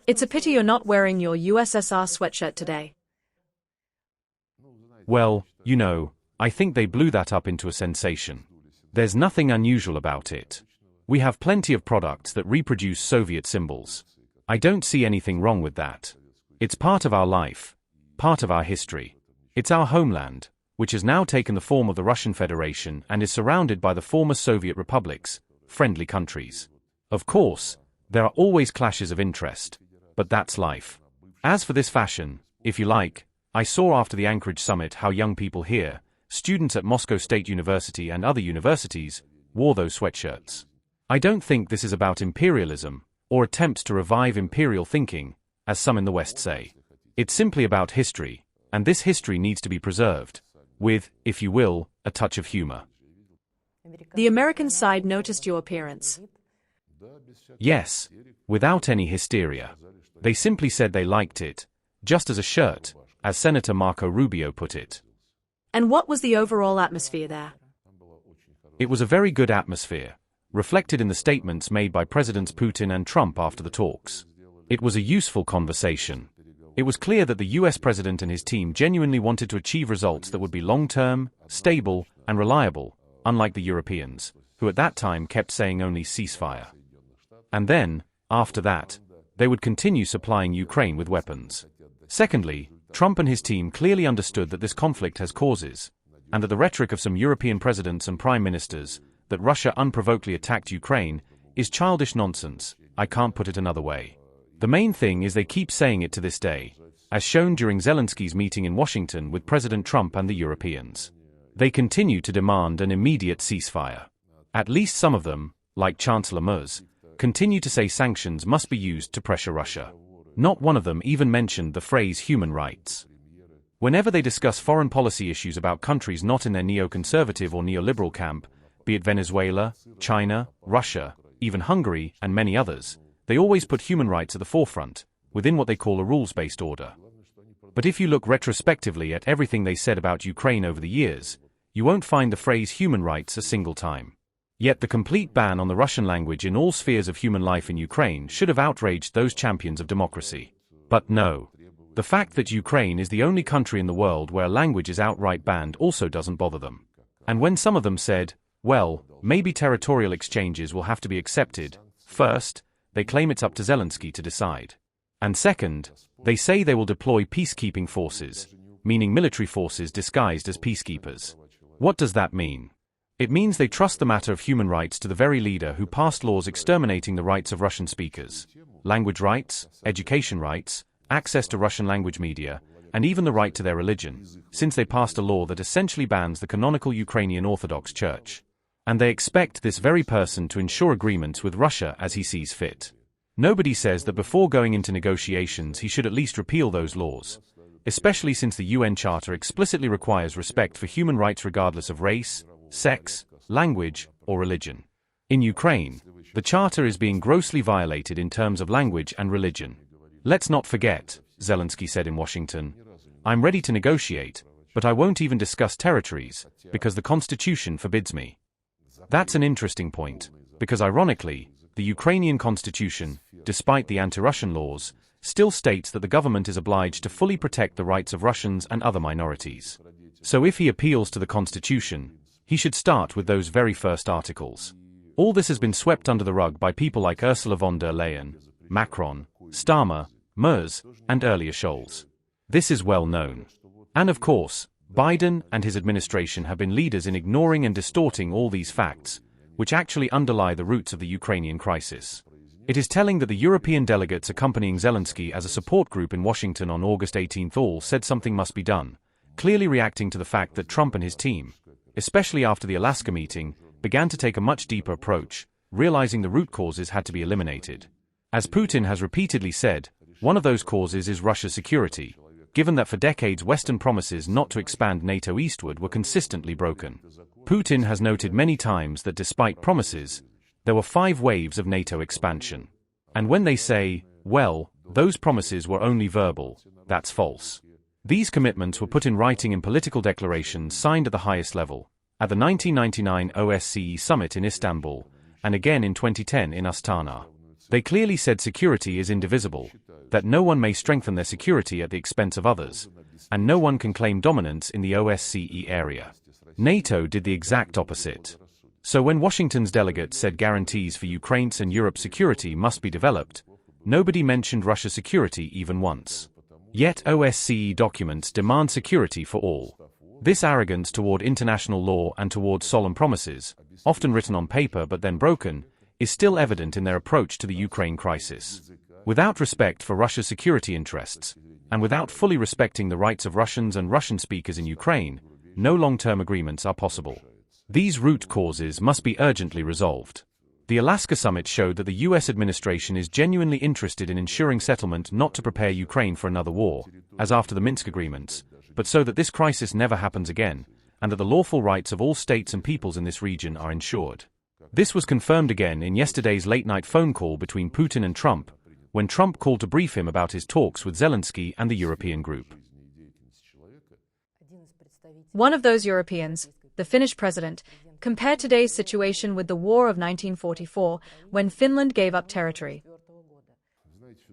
It's a pity you're not wearing your USSR sweatshirt today. Well, you know, I think they blew that up into a sensation. There's nothing unusual about it. We have plenty of products that reproduce Soviet symbols. I don't see anything wrong with that. It's part of our life, part of our history. It's our homeland, which has now taken the form of the Russian Federation and is surrounded by the former Soviet republics, friendly countries. Of course, there are always clashes of interest, but that's life. As for this fashion, if you like, I saw after the Anchorage summit how young people here, students at Moscow State University and other universities, wore those sweatshirts. I don't think this is about imperialism, or attempts to revive imperial thinking, as some in the West say. It's simply about history, and this history needs to be preserved, with, if you will, a touch of humor. The American side noticed your appearance. Yes, without any hysteria. They simply said they liked it, just as a shirt, as Senator Marco Rubio put it. And what was the overall atmosphere there? It was a very good atmosphere, reflected in the statements made by Presidents Putin and Trump after the talks. It was a useful conversation. It was clear that the US president and his team genuinely wanted to achieve results that would be long-term, stable, and reliable, unlike the Europeans, who at that time kept saying only ceasefire. And then, after that, they would continue supplying Ukraine with weapons. Secondly, Trump and his team clearly understood that this conflict has causes, and that the rhetoric of some European presidents and prime ministers, that Russia unprovokedly attacked Ukraine, is childish nonsense. I can't put it another way. The main thing is they keep saying it to this day, as shown during Zelensky's meeting in Washington with President Trump and the Europeans. They continue to demand an immediate ceasefire. At least some of them, like Chancellor Merz, continue to say sanctions must be used to pressure Russia. Not one of them even mentioned the phrase human rights. Whenever they discuss foreign policy issues about countries not in their neoconservative or neoliberal camp, be it Venezuela, China, Russia, even Hungary, and many others, they always put human rights at the forefront, within what they call a rules-based order. But if you look retrospectively at everything they said about Ukraine over the years, you won't find the phrase human rights a single time. Yet the complete ban on the Russian language in all spheres of human life in Ukraine should have outraged those champions of democracy. But no. The fact that Ukraine is the only country in the world where language is outright banned also doesn't bother them. And when some of them said, well, maybe territorial exchanges will have to be accepted, first, they claim it's up to Zelensky to decide. And second, they say they will deploy peacekeeping forces, meaning military forces disguised as peacekeepers. What does that mean? It means they trust the matter of human rights to the very leader who passed laws exterminating the rights of Russian speakers, language rights, education rights, access to Russian language media, and even the right to their religion, since they passed a law that essentially bans the canonical Ukrainian Orthodox Church. And they expect this very person to ensure agreements with Russia as he sees fit. Nobody says that before going into negotiations he should at least repeal those laws, especially since the UN Charter explicitly requires respect for human rights regardless of race, sex, language, or religion. In Ukraine, the Charter is being grossly violated in terms of language and religion. Let's not forget, Zelensky said in Washington, I'm ready to negotiate, but I won't even discuss territories, because the Constitution forbids me. That's an interesting point, because ironically, the Ukrainian Constitution, despite the anti-Russian laws, still states that the government is obliged to fully protect the rights of Russians and other minorities. So if he appeals to the Constitution, he should start with those very first articles. All this has been swept under the rug by people like Ursula von der Leyen, Macron, Starmer, Merz, and earlier Scholz. This is well known. And of course, Biden and his administration have been leaders in ignoring and distorting all these facts, which actually underlie the roots of the Ukrainian crisis. It is telling that the European delegates accompanying Zelensky as a support group in Washington on August 18 all said something must be done, clearly reacting to the fact that Trump and his team, especially after the Alaska meeting, began to take a much deeper approach, realizing the root causes had to be eliminated. As Putin has repeatedly said, one of those causes is Russia's security, given that for decades Western promises not to expand NATO eastward were consistently broken. Putin has noted many times that despite promises, there were 5 waves of NATO expansion. And when they say, well, those promises were only verbal, that's false. These commitments were put in writing in political declarations signed at the highest level, at the 1999 OSCE summit in Istanbul, and again in 2010 in Astana. They clearly said security is indivisible, that no one may strengthen their security at the expense of others, and no one can claim dominance in the OSCE area. NATO did the exact opposite. So when Washington's delegates said guarantees for Ukraine's and Europe's security must be developed, nobody mentioned Russia's security even once. Yet OSCE documents demand security for all. This arrogance toward international law and toward solemn promises, often written on paper but then broken, is still evident in their approach to the Ukraine crisis. Without respect for Russia's security interests, and without fully respecting the rights of Russians and Russian speakers in Ukraine, no long-term agreements are possible. These root causes must be urgently resolved. The Alaska summit showed that the U.S. administration is genuinely interested in ensuring settlement not to prepare Ukraine for another war, as after the Minsk agreements, but so that this crisis never happens again, and that the lawful rights of all states and peoples in this region are ensured. This was confirmed again in yesterday's late-night phone call between Putin and Trump, when Trump called to brief him about his talks with Zelensky and the European group. One of those Europeans, the Finnish president, compared today's situation with the War of 1944, when Finland gave up territory.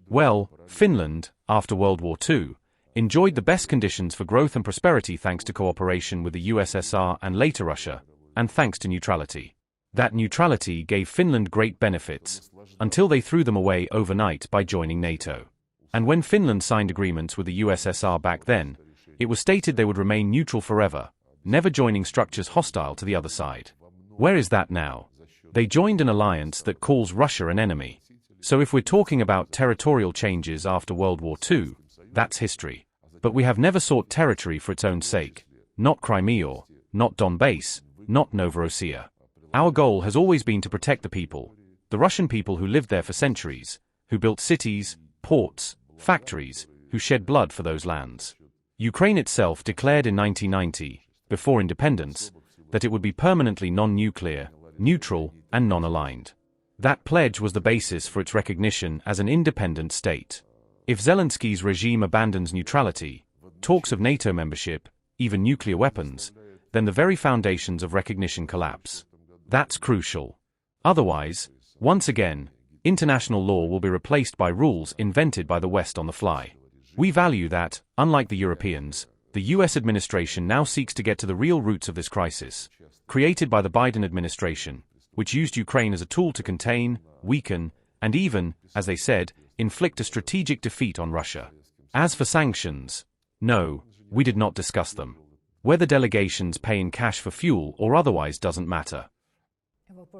Well, Finland, after World War II, enjoyed the best conditions for growth and prosperity thanks to cooperation with the USSR and later Russia, and thanks to neutrality. That neutrality gave Finland great benefits, until they threw them away overnight by joining NATO. And when Finland signed agreements with the USSR back then, it was stated they would remain neutral forever, never joining structures hostile to the other side. Where is that now? They joined an alliance that calls Russia an enemy. So if we're talking about territorial changes after World War II, that's history. But we have never sought territory for its own sake. Not Crimea, not Donbas, not Novorossiya. Our goal has always been to protect the people, the Russian people who lived there for centuries, who built cities, ports, factories, who shed blood for those lands. Ukraine itself declared in 1990, before independence, that it would be permanently non-nuclear, neutral, and non-aligned. That pledge was the basis for its recognition as an independent state. If Zelensky's regime abandons neutrality, talks of NATO membership, even nuclear weapons, then the very foundations of recognition collapse. That's crucial. Otherwise, once again, international law will be replaced by rules invented by the West on the fly. We value that, unlike the Europeans, the US administration now seeks to get to the real roots of this crisis, created by the Biden administration, which used Ukraine as a tool to contain, weaken, and even, as they said, inflict a strategic defeat on Russia. As for sanctions, no, we did not discuss them. Whether delegations pay in cash for fuel or otherwise doesn't matter.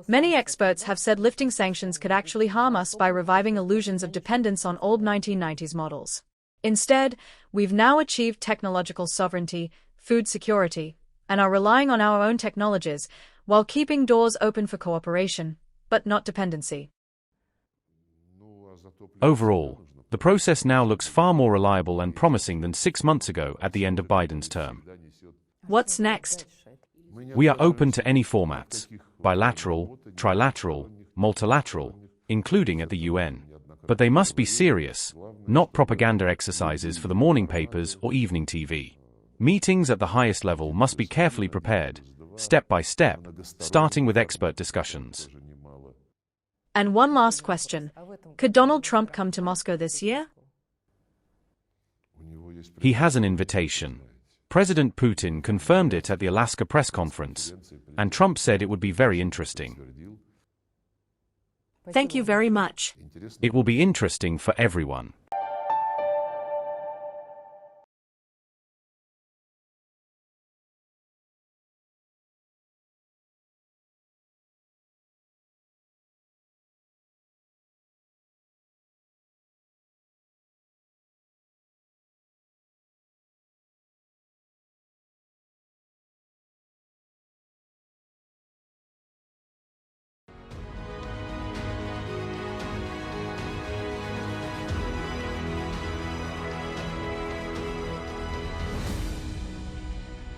Many experts have said lifting sanctions could actually harm us by reviving illusions of dependence on old 1990s models. Instead, we've now achieved technological sovereignty, food security, and are relying on our own technologies while keeping doors open for cooperation, but not dependency. Overall, the process now looks far more reliable and promising than 6 months ago at the end of Biden's term. What's next? We are open to any formats, bilateral, trilateral, multilateral, including at the UN. But they must be serious, not propaganda exercises for the morning papers or evening TV. Meetings at the highest level must be carefully prepared, step by step, starting with expert discussions. And one last question. Could Donald Trump come to Moscow this year? He has an invitation. President Putin confirmed it at the Alaska press conference, and Trump said it would be very interesting. Thank you very much. It will be interesting for everyone.